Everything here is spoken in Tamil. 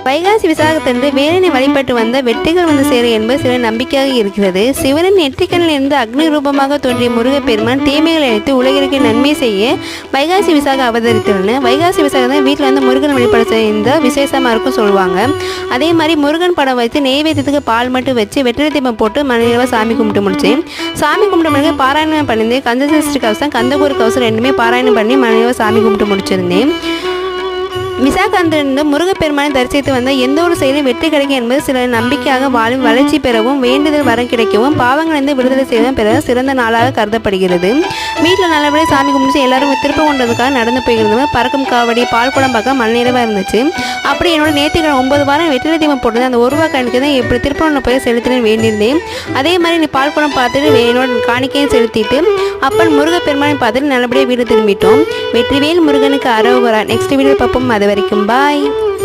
வைகாசி விசாகத்தன்று வேலனை வழிபட்டு வந்த வெற்றிகள் வந்து சேரும் என்பது சில நம்பிக்கையாக இருக்கிறது. சிவனின் நெற்றிக்கண்ணில் இருந்து அக்னி ரூபமாக தோன்றிய முருகப்பெருமான் தீமைகளை அழைத்து உலகிற்கு நன்மை செய்ய வைகாசி விசாக அவதரித்துள்ளன. வைகாசி விசாகம் வீட்டில் வந்து முருகன் வழிபாடு செய்த விசேஷமாக இருக்கும் சொல்லுவாங்க. அதே மாதிரி முருகன் படம் வைத்து நெய்வேத்தியத்துக்கு பால் மட்டும் வச்சு வெற்றிலை தீபம் போட்டு மனைவியாக சாமி கும்பிட்டு முடிச்சேன். சாமி கும்பிட்டு பிறகு பாராயணம் பண்ணியிருந்தேன். கந்தசஷ்டி கவசம் கந்தகூர் கவசம் ரெண்டுமே பாராயணம் பண்ணி மனைவியாக சாமி கும்பிட்டு முடிச்சிருந்தேன். விசாகத்திலிருந்து முருகப்பெருமானை தரிசித்து வந்த எந்த ஒரு செயலும் வெற்றி கிடைக்கும் என்பது சில நம்பிக்கையாக வாழும் வளர்ச்சி பெறவும் வேண்டுதல் வரம் கிடைக்கவும் பாவங்களிலிருந்து விடுதலை செய்யவும் பெற சிறந்த நாளாக கருதப்படுகிறது. வீட்டில் நல்லபடியாக சாமி கும்பிட்டு எல்லாரும் திருப்பம் கொண்டதுக்காக நடந்து போயிருந்தவங்க பறக்கும் காவடி பால் குடம் பார்க்க மண்ணீரவாக இருந்துச்சு. அப்படி என்னோட நேற்றுக்கிழமை 9 வாரம் வெற்றிலை தீபம் போட்டது அந்த 1 ரூபா கணக்கு தான் எப்படி திருப்பம் போய் செலுத்தினேன்னு வேண்டியிருந்தேன். அதே மாதிரி நீ பால் குடம் பார்த்துட்டு என்னோட காணிக்கையும் செலுத்திட்டு அப்பன் முருகப்பெருமானை பார்த்துட்டு நல்லபடியாக வீடு திரும்பிட்டோம். வெற்றிவேல் முருகனுக்கு அரோகரா. நெக்ஸ்ட் வீடியோ பார்ப்போம். அது வரைக்கும் பாய்.